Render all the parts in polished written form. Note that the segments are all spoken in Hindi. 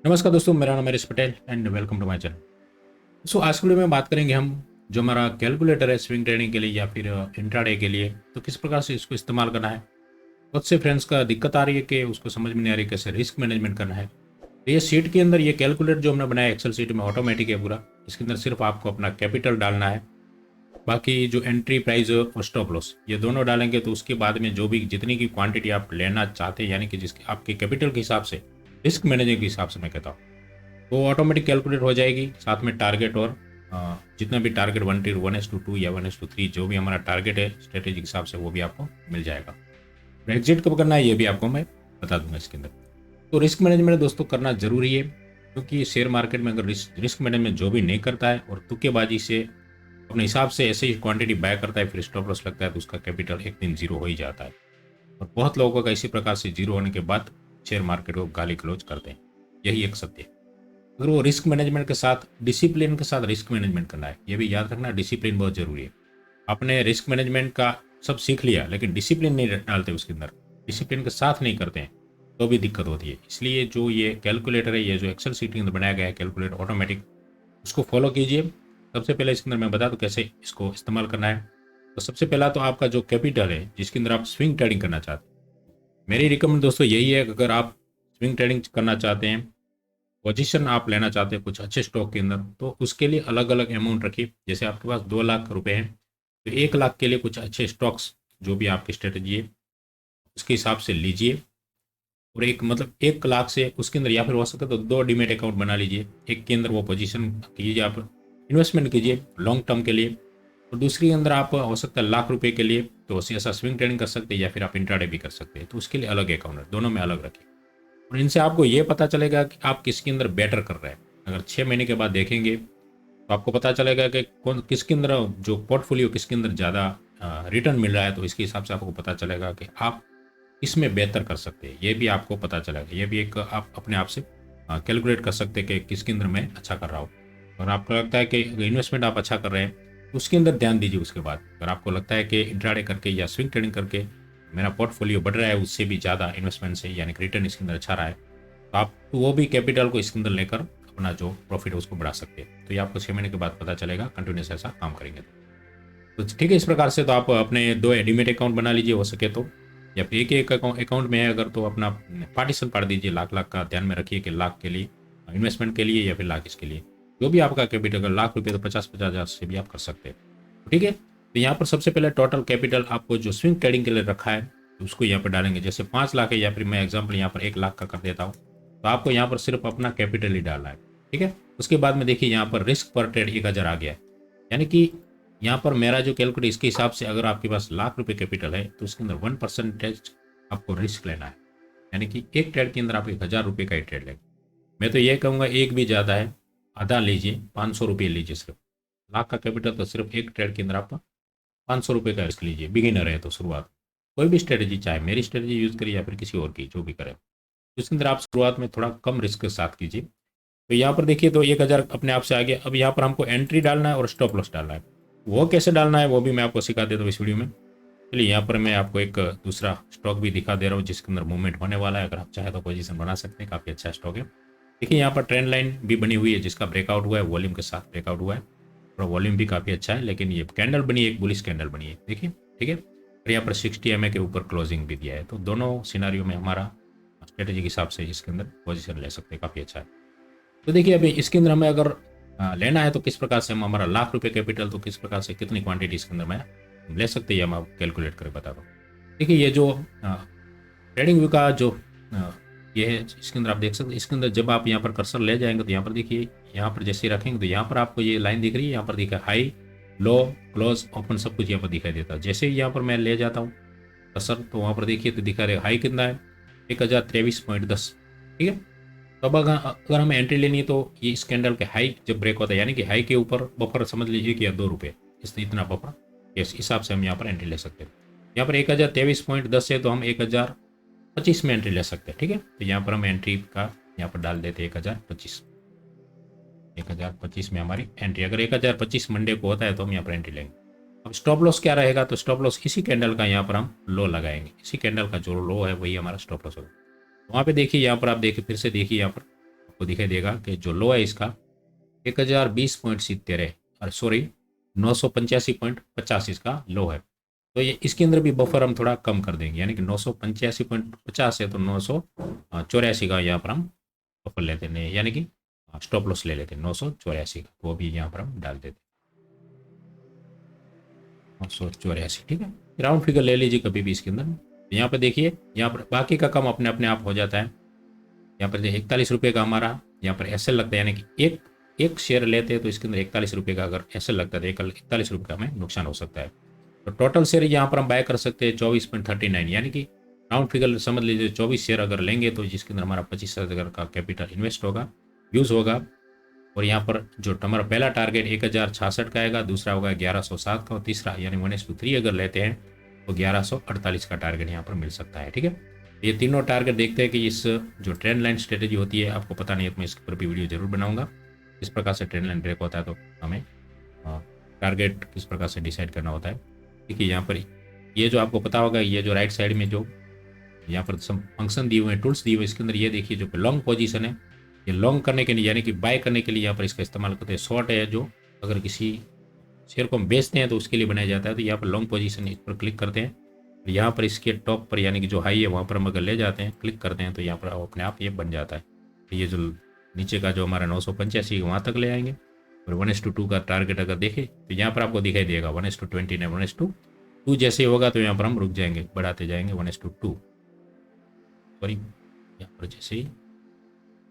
नमस्कार दोस्तों, मेरा नाम है Harish Patel and welcome to my channel. आज की वीडियो में बात करेंगे हम जो हमारा कैलकुलेटर है स्विंग ट्रेडिंग के लिए या फिर इंट्राडे के लिए, तो किस प्रकार से इसको इस्तेमाल करना है। बहुत से फ्रेंड्स का दिक्कत आ रही है कि उसको समझ में नहीं आ रही कैसे रिस्क मैनेजमेंट करना है। तो ये शीट के अंदर ये कैलकुलेटर जो हमने बनाया एक्सेल शीट में ऑटोमेटिक है पूरा। इसके अंदर सिर्फ आपको अपना कैपिटल डालना है, बाकी जो एंट्री प्राइस और स्टॉप लॉस ये दोनों डालेंगे तो उसके बाद में जो भी जितनी की क्वांटिटी आप लेना चाहते हैं, यानी कि जिसके आपके कैपिटल के हिसाब से, रिस्क मैनेजर के हिसाब से मैं कहता हूँ, वो ऑटोमेटिक कैलकुलेट हो जाएगी। साथ में टारगेट और जितना भी टारगेट 1:1:2 या 1:3 जो भी हमारा टारगेट है स्ट्रेटेजी के हिसाब से वो भी आपको मिल जाएगा। एग्जिट कब करना है ये भी आपको मैं बता दूंगा इसके अंदर। तो रिस्क मैनेजमेंट दोस्तों करना जरूरी है, क्योंकि शेयर मार्केट में अगर रिस्क मैनेजमेंट जो भी नहीं करता है और तुक्केबाजी से अपने हिसाब से ऐसे ही क्वांटिटी बाय करता है फिर स्टॉप लॉस लगता है तो उसका कैपिटल एक दिन जीरो हो ही जाता है। और बहुत लोगों का इसी प्रकार से जीरो होने के बाद शेयर मार्केट को गाली क्लोज करते हैं। यही एक सत्य है। अगर वो रिस्क मैनेजमेंट के साथ डिसिप्लिन के साथ रिस्क मैनेजमेंट करना है, ये भी याद रखना, डिसिप्लिन बहुत जरूरी है। आपने रिस्क मैनेजमेंट का सब सीख लिया लेकिन डिसिप्लिन नहीं डालते उसके अंदर, डिसिप्लिन के साथ नहीं करते हैं तो भी दिक्कत होती है। इसलिए जो ये कैलकुलेटर है, ये जो एक्सेल शीट के अंदर बनाया गया है कैलकुलेटर ऑटोमेटिक, उसको फॉलो कीजिए। सबसे पहले इसके अंदर मैं बता दूं कैसे इसको इस्तेमाल करना है। तो सबसे पहला तो आपका जो कैपिटल है जिसके अंदर आप स्विंग ट्रेडिंग करना चाहते हैं, मेरी रिकमेंड दोस्तों यही है कि अगर आप स्विंग ट्रेडिंग करना चाहते हैं, पोजीशन आप लेना चाहते हैं कुछ अच्छे स्टॉक के अंदर, तो उसके लिए अलग अलग अमाउंट रखिए। जैसे आपके पास 2 लाख रुपए हैं तो 1 लाख के लिए कुछ अच्छे स्टॉक्स जो भी आपकी स्ट्रेटेजी है उसके हिसाब से लीजिए। और एक मतलब 1 लाख से उसके अंदर या फिर हो सकता है तो 2 डीमेट अकाउंट बना लीजिए। एक के अंदर वो पोजीशन कीजिए, आप इन्वेस्टमेंट कीजिए लॉन्ग टर्म के लिए, और दूसरी के अंदर आप हो सकता है लाख रुपए के लिए तो ऐसा स्विंग ट्रेडिंग कर सकते हैं या फिर आप इंट्राडे भी कर सकते हैं। तो उसके लिए अलग अकाउंट है, दोनों में अलग रखिए। और इनसे आपको ये पता चलेगा कि आप किसके अंदर बेटर कर रहे हैं। अगर 6 महीने के बाद देखेंगे तो आपको पता चलेगा कि कौन किसके अंदर जो पोर्टफोलियो किसके अंदर ज़्यादा रिटर्न मिल रहा है, तो इसके हिसाब से आपको पता चलेगा कि आप इसमें बेहतर कर सकते हैं। ये भी आपको पता चलेगा, ये भी एक आप अपने आप से कैलकुलेट कर सकते हैं कि किसके अंदर मैं अच्छा कर रहा हूँ। और आपको लगता है कि इन्वेस्टमेंट आप अच्छा कर रहे हैं तो उसके अंदर ध्यान दीजिए। उसके बाद अगर आपको लगता है कि इंट्राडे करके या स्विंग ट्रेडिंग करके मेरा पोर्टफोलियो बढ़ रहा है उससे भी ज़्यादा इन्वेस्टमेंट से, यानी कि रिटर्न इसके अंदर अच्छा रहा है, तो आप वो भी कैपिटल को इसके अंदर लेकर अपना जो प्रॉफिट है उसको बढ़ा सकते हैं। तो ये आपको 6 महीने के बाद पता चलेगा कंटिन्यूस ऐसा काम करेंगे तो ठीक है। इस प्रकार से तो आप अपने 2 डीमेट अकाउंट बना लीजिए हो सके तो, या फिर एक अकाउंट में है अगर तो अपना पार्टीशन पाड़ दीजिए। लाख लाख का ध्यान में रखिए कि लाख के लिए इन्वेस्टमेंट के लिए या फिर लाख इसके लिए, जो भी आपका कैपिटल, अगर लाख रुपए तो 50-50 हज़ार से भी आप कर सकते हैं। ठीक है, तो यहाँ पर सबसे पहले टोटल कैपिटल आपको जो स्विंग ट्रेडिंग के लिए रखा है तो उसको यहाँ पर डालेंगे। जैसे 5 लाख है या फिर मैं एग्जाम्पल यहाँ पर 1 लाख का कर देता हूँ, तो आपको यहाँ पर सिर्फ अपना कैपिटल ही डालना है। ठीक है, उसके बाद में देखिए यहाँ पर रिस्क पर ट्रेड 1,000 आ गया है, यानी कि यहाँ पर मेरा जो कैलकुलेट इसके हिसाब से अगर आपके पास लाख रुपए कैपिटल है तो उसके अंदर 1% आपको रिस्क लेना है, यानी कि एक ट्रेड के अंदर आप 1,000 रुपये का ही ट्रेड लेंगे। मैं तो ये कहूँगा एक भी ज़्यादा है, आधा लीजिए, 500 रुपये लीजिए। सिर्फ लाख का कैपिटल तो सिर्फ एक ट्रेड के अंदर आप 500 रुपये का रिस्क लीजिए। बिगिनर है तो शुरुआत कोई भी स्ट्रेटेजी, चाहे मेरी स्ट्रेटेजी यूज़ करिए या फिर किसी और की जो भी करें, उसके अंदर आप शुरुआत में थोड़ा कम रिस्क के साथ कीजिए। तो यहाँ पर देखिए तो 1,000 अपने आप से आ गया। अब यहाँ पर हमको एंट्री डालना है और स्टॉप लॉस डालना है। वो कैसे डालना है वो भी मैं आपको सिखा देता हूँ इस वीडियो में। चलिए यहाँ पर मैं आपको एक दूसरा स्टॉक भी दिखा दे रहा हूँ जिसके अंदर मूवमेंट होने वाला है। अगर आप चाहे तो पोजीशन बना सकते हैं, काफ़ी अच्छा स्टॉक है। देखिए यहाँ पर ट्रेंड लाइन भी बनी हुई है जिसका ब्रेकआउट हुआ है, वॉल्यूम के साथ ब्रेकआउट हुआ है और वॉल्यूम भी काफ़ी अच्छा है। लेकिन ये कैंडल बनी है, एक बुलिश कैंडल बनी है, देखिए। ठीक है, और यहाँ पर 60 MA के ऊपर क्लोजिंग भी दिया है। तो दोनों सिनारियों में हमारा स्ट्रेटेजी के हिसाब से इसके अंदर पोजीशन ले सकते हैं, काफ़ी अच्छा है। तो देखिए अभी इसके अंदर हमें अगर लेना है तो किस प्रकार से हम, हमारा लाख रुपए कैपिटल, तो किस प्रकार से कितनी क्वांटिटी इसके अंदर मैं ले सकते हैं, हम आप कैलकुलेट करके बता दो। देखिए ये जो ट्रेडिंग व्यू का जो ये है इसके अंदर आप देख सकते हैं। इसके अंदर जब आप यहाँ पर कर्सर ले जाएंगे तो यहाँ पर देखिए, यहाँ पर जैसे रखेंगे तो यहाँ पर आपको ये लाइन दिख रही है, यहाँ पर दिखा हाई लो क्लोज ओपन सब कुछ यहाँ पर दिखाई देता है। जैसे ही यहाँ पर मैं ले जाता हूँ कर्सर तो वहाँ पर देखिए तो दिखा रहे हाई कितना है, 1,023.10। ठीक है, तो अब अगर हमें एंट्री लेनी है तो ये इस कैंडल के हाई जब ब्रेक होता है, यानी कि हाई के ऊपर बफर समझ लीजिए कि 2 रुपये, इतना बफर, इस हिसाब से हम यहाँ पर एंट्री ले सकते हैं। यहाँ पर 1,023.10 है तो हम 1,025 में एंट्री ले सकते हैं। ठीक है, तो यहाँ पर हम एंट्री का यहाँ पर डाल देते हैं 1,025 में हमारी एंट्री। अगर 1,025 मंडे को होता है तो हम यहाँ पर एंट्री लेंगे। अब स्टॉप लॉस क्या रहेगा, तो स्टॉप लॉस इसी कैंडल का यहाँ पर हम लो लगाएंगे। इसी कैंडल का जो लो है वही हमारा स्टॉप लॉस होगा। वहाँ पे देखिए, यहाँ पर आप देखिए, फिर से देखिए, यहाँ पर आपको दिखाई देगा कि जो लो है इसका 1020.70 है, और सॉरी 985.50 इसका लो है। तो ये इसके अंदर भी बफर हम थोड़ा कम कर देंगे, यानी कि 985.50 है तो 984 का यहाँ पर हम बफर लेते हैं, यानी कि स्टॉप लॉस ले लेते हैं 984 का, तो वो भी यहाँ पर हम डाल देते हैं 984, ठीक है। राउंड फिगर ले लीजिए कभी भी इसके अंदर। यहाँ पर देखिए, यहाँ पर बाकी का कम अपने अपने आप हो जाता है। यहाँ पर 41 रुपये का हमारा यहाँ पर एस लगता है, यानी कि एक शेयर लेते हैं तो इसके अंदर 41 रुपये का अगर एस लगता है तो 41 रुपये का हमें नुकसान हो सकता है। तो टोटल शेयर यहाँ पर हम बाय कर सकते हैं 24.39, यानी कि राउंड फिगर समझ लीजिए 24 शेयर अगर लेंगे तो जिसके अंदर हमारा 25,000 का कैपिटल इन्वेस्ट होगा, यूज़ होगा। और यहाँ पर जो हमारा पहला टारगेट 1066 का आएगा, दूसरा होगा 1107 का, और तीसरा यानी 1:3 अगर लेते हैं तो 1148 का टारगेट यहाँ पर मिल सकता है, ठीक है। ये तीनों टारगेट देखते हैं कि इस जो ट्रेंड लाइन स्ट्रेटेजी होती है, आपको पता नहीं है तो मैं इसके ऊपर भी वीडियो जरूर बनाऊंगा। किस प्रकार से ट्रेंड लाइन ब्रेक होता है तो हमें टारगेट किस प्रकार से डिसाइड करना होता है। देखिए यहाँ पर ये जो आपको पता होगा, ये जो राइट साइड में जो यहाँ पर फंक्शन दिए हुए हैं, टूल्स दिए हुए हैं, इसके अंदर ये देखिए जो लॉन्ग पोजीशन है, ये लॉन्ग करने के लिए यानी कि बाय करने के लिए यहाँ पर इसका इस्तेमाल करते हैं। शॉर्ट है जो अगर किसी शेयर को हम बेचते हैं तो उसके लिए बनाया जाता है, तो यहाँ पर लॉन्ग पोजीशन इस पर क्लिक करते हैं, यहाँ पर इसके टॉप पर यानी कि जो हाई है वहाँ पर हम अगर ले जाते हैं, क्लिक करते हैं तो यहाँ पर अपने आप ये बन जाता है। तो ये जो नीचे का जो हमारा 985 वहाँ तक ले आएंगे। और 1:2 का टारगेट अगर देखें तो यहाँ पर आपको दिखाई देगा 1:20 ने 1:2 जैसे होगा तो यहाँ पर हम रुक जाएंगे, बढ़ाते जाएंगे 1:2, सॉरी यहाँ पर जैसे ही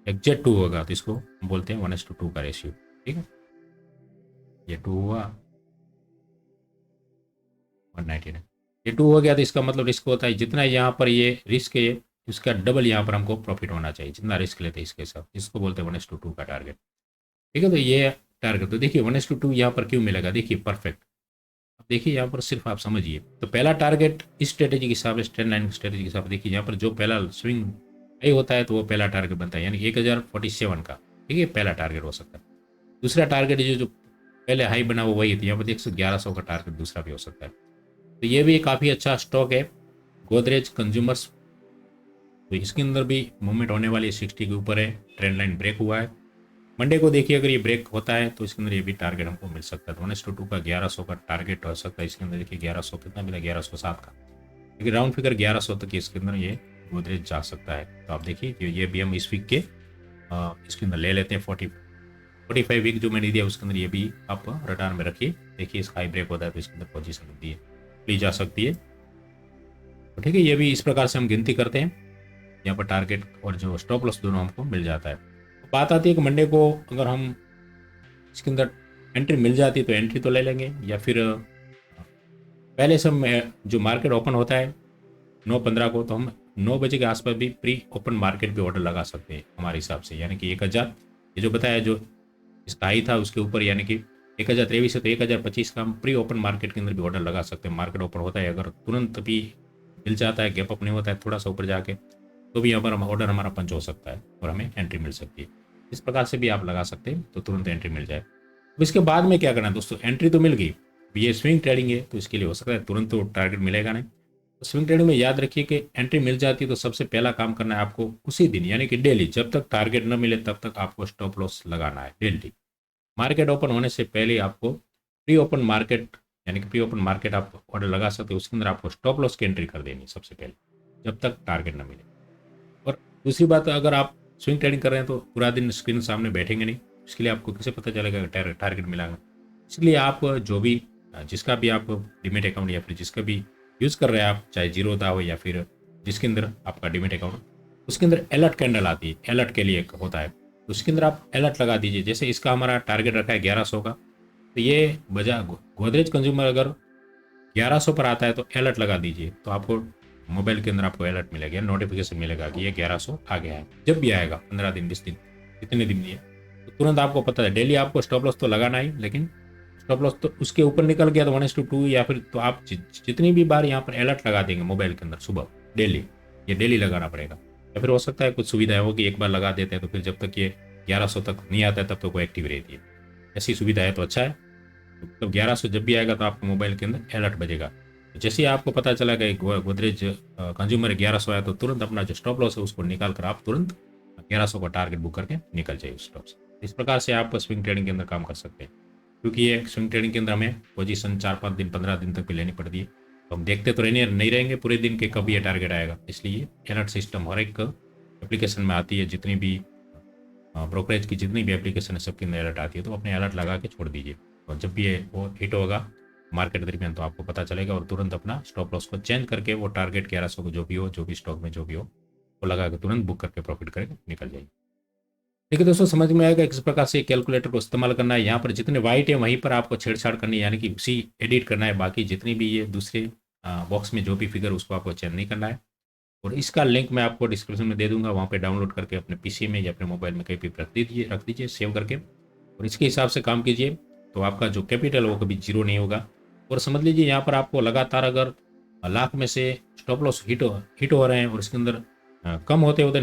एग्जैक्ट 2 होगा तो इसको हम बोलते हैं 1:2 का रेशियो, ठीक है। ये 2 हुआ 199, ये 2 हो गया तो इसका मतलब रिस्क होता है जितना यहाँ पर ये रिस्क है उसका डबल यहाँ पर हमको प्रॉफिट होना चाहिए, जितना रिस्क लेते हैं इसके साथ, इसको बोलते हैं 1:2 का टारगेट, ठीक है। तो ये टारगेट तो देखिए 1:2 यहाँ पर क्यों मिलेगा, देखिए परफेक्ट। अब देखिए यहाँ पर सिर्फ आप समझिए, तो पहला टारगेट इस स्ट्रेटेजी के हिसाब से, ट्रेंड लाइन स्ट्रेटेजी के हिसाब से देखिए यहाँ पर जो पहला स्विंग हाई होता है तो वो पहला टारगेट बनता है, यानी 1047 का, ठीक है, पहला टारगेट हो सकता है। दूसरा टारगेट जो पहले हाई बना वो वही थी, यहाँ पर देख सकते 1100 का टारगेट दूसरा भी हो सकता है। तो ये भी काफ़ी अच्छा स्टॉक है गोदरेज कंज्यूमर्स, तो इसके अंदर भी मूवमेंट होने वाली है, 60 के ऊपर है, ट्रेंड लाइन ब्रेक हुआ है। मंडे को देखिए अगर ये ब्रेक होता है तो इसके अंदर ये भी टारगेट हमको मिल सकता है, तो 1:2 का 1100 का टारगेट हो सकता है। इसके अंदर देखिए 1100 कितना मिला, 1107 का, लेकिन राउंड फिगर 1100 तक इसके अंदर ये गोदरेज जा सकता है। तो आप देखिए कि ये भी हम इस वीक के इसके अंदर ले लेते हैं 45 वीक जो मैंने दिया उसके अंदर ये भी आप रडार में रखिए। देखिए इसका हाई ब्रेक होता है तो इसके अंदर पोजीशन ली जा सकती है, तो ठीक है। ये भी इस प्रकार से हम गिनती करते हैं, यहाँ पर टारगेट और जो स्टॉप लॉस दोनों हमको मिल जाता है। तो बात आती है कि मंडे को अगर हम इसके अंदर एंट्री मिल जाती है तो एंट्री तो ले लेंगे, या फिर पहले से हम जो मार्केट ओपन होता है 9:15 को, तो हम 9 बजे के आसपास भी प्री ओपन मार्केट पे ऑर्डर लगा सकते हैं हमारे हिसाब से, यानी कि 1000 ये जो बताया जो इसका हाई था उसके ऊपर, यानी कि 1023 है तो 1025 का हम प्री ओपन मार्केट के अंदर भी ऑर्डर लगा सकते हैं। मार्केट ओपन होता है अगर तुरंत भी मिल जाता है, गैप अप नहीं होता है थोड़ा सा ऊपर जाके, तो भी यहाँ पर ऑर्डर हमारा पंच हो सकता है और हमें एंट्री मिल सकती है। इस प्रकार से भी आप लगा सकते हैं तो तुरंत एंट्री मिल जाए। तो इसके बाद में क्या करना है दोस्तों, एंट्री तो मिल गई, ये स्विंग ट्रेडिंग है तो इसके लिए हो सकता है तुरंत तो टारगेट मिलेगा नहीं। तो स्विंग ट्रेडिंग में याद रखिए कि एंट्री मिल जाती है तो सबसे पहला काम करना है आपको उसी दिन, यानी कि डेली, जब तक टारगेट न मिले तब तक आपको स्टॉप लॉस लगाना है डेली। मार्केट ओपन होने से पहले आपको प्री ओपन मार्केट, यानी कि प्री ओपन मार्केट आप ऑर्डर लगा सकते हो, उसके अंदर आपको स्टॉप लॉस की एंट्री कर देनी सबसे पहले जब तक टारगेट न मिले। और दूसरी बात, अगर आप स्विंग ट्रेडिंग कर रहे हैं तो पूरा दिन स्क्रीन सामने बैठेंगे नहीं, इसके लिए आपको कैसे पता चलेगा टारगेट मिलेगा। इसलिए आप जो भी जिसका भी आप डिमेट अकाउंट या फिर जिसका भी यूज़ कर रहे हैं आप, चाहे जीरोधा हो या फिर जिसके अंदर आपका डिमेट अकाउंट, उसके अंदर अलर्ट कैंडल आती है, अलर्ट के लिए एक होता है, तो उसके अंदर आप अलर्ट लगा दीजिए। जैसे इसका हमारा टारगेट रखा है 1100 का, तो ये बजा गोदरेज कंज्यूमर अगर 1100 पर आता है तो अलर्ट लगा दीजिए, तो आपको मोबाइल के अंदर आपको अलर्ट मिलेगा, नोटिफिकेशन मिलेगा कि ये 1100 आ गया है। जब भी आएगा 15 दिन 20 दिन कितने दिन दिए तो तुरंत आपको पता है। डेली आपको स्टॉप लॉस तो लगाना ही, लेकिन स्टॉप लॉस तो उसके ऊपर निकल गया तो 1:2 या फिर तो आप जितनी भी बार यहाँ पर अलर्ट लगा देंगे मोबाइल के अंदर सुबह डेली, ये डेली लगाना पड़ेगा। या फिर हो सकता है कुछ सुविधाएं हो कि एक बार लगा देते हैं तो फिर जब तक ये 1100 तक नहीं आता है तब तक वो एक्टिव रहती है। ऐसी सुविधा है तो अच्छा है, तो 1100 जब भी आएगा तो आपको मोबाइल के अंदर अलर्ट बजेगा। जैसे ही आपको पता चला कि गोदरेज कंज्यूमर 1100 आया तो तुरंत अपना जो स्टॉप लॉस है उसको निकाल कर आप तुरंत 1100 का टारगेट बुक करके निकल जाए उस स्टॉक से। इस प्रकार से आप स्विंग ट्रेडिंग के अंदर काम कर सकते हैं, क्योंकि ये स्विंग ट्रेडिंग के अंदर हमें पोजीशन 4-5 दिन 15 दिन तक भी लेनी पड़ती है, तो हम देखते तो नहीं रहेंगे पूरे दिन के कब ये टारगेट आएगा। इसलिए अलर्ट सिस्टम हर एक एप्लीकेशन में आती है, जितनी भी ब्रोकरेज की जितनी भी एप्लीकेशन है सबके अंदर अलर्ट आती है, तो अपने अलर्ट लगा के छोड़ दीजिए। और जब भी ये वो हिट होगा मार्केट दरमियान तो आपको पता चलेगा, और तुरंत अपना स्टॉप लॉस को चेंज करके वो टारगेट 1100 को जो भी हो, जो भी स्टॉक में जो भी हो, वो लगा के तुरंत बुक करके प्रॉफिट करके निकल जाइए। ठीक है दोस्तों, समझ में आएगा किस प्रकार से कैलकुलेटर को इस्तेमाल करना है। यहाँ पर जितने वाइट है वहीं पर आपको छेड़छाड़ करनी है, यानी कि उसी एडिट करना है। बाकी जितनी भी ये दूसरे बॉक्स में जो भी फिगर उसको आपको चेंज नहीं करना है। और इसका लिंक मैं आपको डिस्क्रिप्शन में दे दूंगा, वहाँ पे डाउनलोड करके अपने पीसी में या अपने मोबाइल में कहीं भी रख दीजिए सेव करके, और इसके हिसाब से काम कीजिए, तो आपका जो कैपिटल वो कभी जीरो नहीं होगा। और समझ लीजिए यहाँ पर आपको लगातार अगर लाख में से स्टॉप लॉस हिट हो रहे हैं और इसके अंदर कम होते होते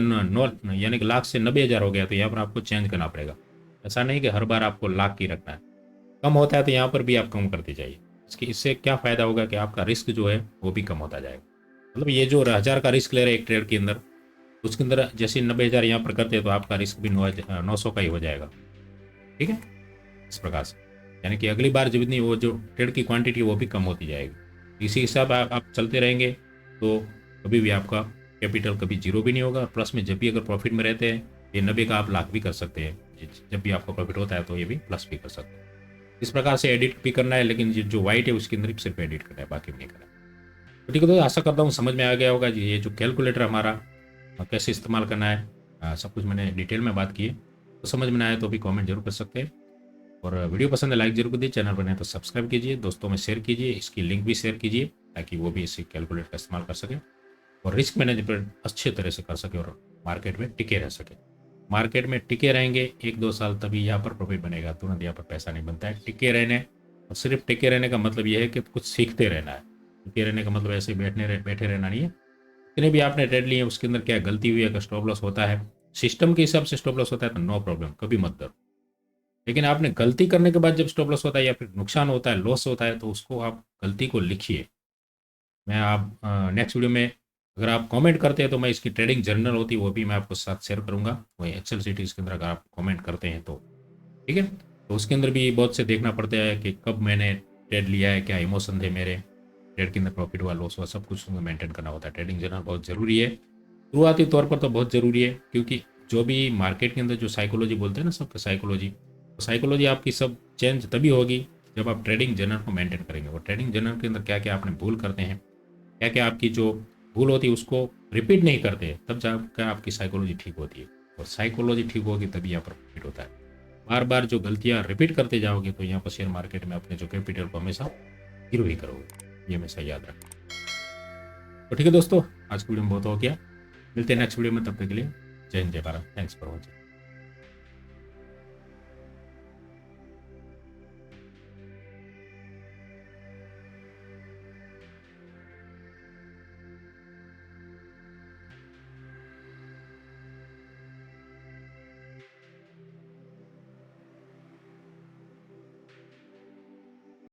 यानी कि लाख से 90,000 हो गया, तो यहाँ पर आपको चेंज करना पड़ेगा। ऐसा नहीं कि हर बार आपको लाख की रखना है, कम होता है तो यहाँ पर भी आप कम करते जाइए। इससे क्या फ़ायदा होगा कि आपका रिस्क जो है वो भी कम होता जाएगा। मतलब ये जो 1000 का रिस्क ले रहे हैं एक ट्रेड के अंदर, उसके अंदर जैसे 90,000 यहाँ पर करते हैं तो आपका रिस्क भी 900 का ही हो जाएगा। ठीक है, इस प्रकार से यानी कि अगली बार जितनी वो जो ट्रेड की क्वांटिटी वो भी कम होती जाएगी। इसी हिसाब आप चलते रहेंगे तो कभी भी आपका कैपिटल कभी जीरो भी नहीं होगा। प्लस में जब भी अगर प्रॉफिट में रहते हैं, ये 90 का आप लाख भी कर सकते हैं। जब भी आपका प्रॉफिट होता है तो ये भी प्लस भी कर सकते हैं। इस प्रकार से एडिट भी करना है, लेकिन जो वाइट है उसके अंदर सिर्फ एडिट करना है, बाकी नहीं करना है। तो ठीक है, तो आशा करता हूँ समझ में आ गया होगा जी ये जो कैलकुलेटर हमारा कैसे इस्तेमाल करना है। सब कुछ मैंने डिटेल में बात की है, तो समझ में ना आए तो भी कमेंट जरूर कर सकते हैं। और वीडियो पसंद है लाइक जरूर कीजिए, चैनल पर नए तो सब्सक्राइब कीजिए, दोस्तों में शेयर कीजिए, इसकी लिंक भी शेयर कीजिए ताकि वो भी इसी कैलकुलेटर का इस्तेमाल कर सके और रिस्क मैनेजमेंट अच्छे तरह से कर सके और मार्केट में टिके रह सके। मार्केट में टिके रहेंगे 1-2 साल तभी यहाँ पर प्रॉफिट बनेगा, तुरंत यहाँ पर पैसा नहीं बनता है। टिके रहने और सिर्फ टिके रहने का मतलब ये है कि कुछ सीखते रहना है। टिके रहने का मतलब ऐसे बैठे रहना नहीं है। जितने भी आपने ट्रेड लिए उसके अंदर क्या गलती हुई है, अगर स्टॉप लॉस होता है सिस्टम के हिसाब से स्टॉप लॉस होता है तो नो प्रॉब्लम, कभी मत डरो। लेकिन आपने गलती करने के बाद जब स्टॉप लॉस होता है या फिर नुकसान होता है, लॉस होता है, तो उसको आप गलती को लिखिए। मैं आप नेक्स्ट वीडियो में अगर आप कमेंट करते हैं तो मैं इसकी ट्रेडिंग जर्नल होती है वो भी मैं आपको साथ शेयर करूंगा, वही एक्सेल शीट इसके अंदर अगर आप कमेंट करते हैं तो। ठीक है, तो उसके अंदर भी बहुत से देखना पड़ता है कि कब मैंने ट्रेड लिया है, क्या इमोशन थे मेरे ट्रेड के अंदर, प्रॉफिट हुआ लॉस हुआ, सब कुछ मेंटेन करना होता है। ट्रेडिंग जर्नल बहुत ज़रूरी है, शुरुआती तौर पर तो बहुत ज़रूरी है, क्योंकि जो भी मार्केट के अंदर जो साइकोलॉजी बोलते हैं ना, सबके साइकोलॉजी, तो साइकोलॉजी आपकी सब चेंज तभी होगी जब आप ट्रेडिंग जर्नल को मेंटेन करेंगे। और ट्रेडिंग जर्नल के अंदर क्या क्या आपने भूल करते हैं, क्या क्या आपकी जो भूल होती है उसको रिपीट नहीं करते, तब जाकर आपकी साइकोलॉजी ठीक होती है। और साइकोलॉजी ठीक होगी तभी यहाँ पर प्रॉफिट होता है। बार बार जो गलतियाँ रिपीट करते जाओगे तो यहाँ पर शेयर मार्केट में अपने जो कैपिटल को हमेशा जीरो ही करोगे, ये हमेशा याद रखना। तो ठीक है दोस्तों, आज की वीडियो में बहुत हो गया, मिलते हैं नेक्स्ट वीडियो में, तब तक के लिए जय हिंद जय भारत, थैंक्स फॉर वॉचिंग।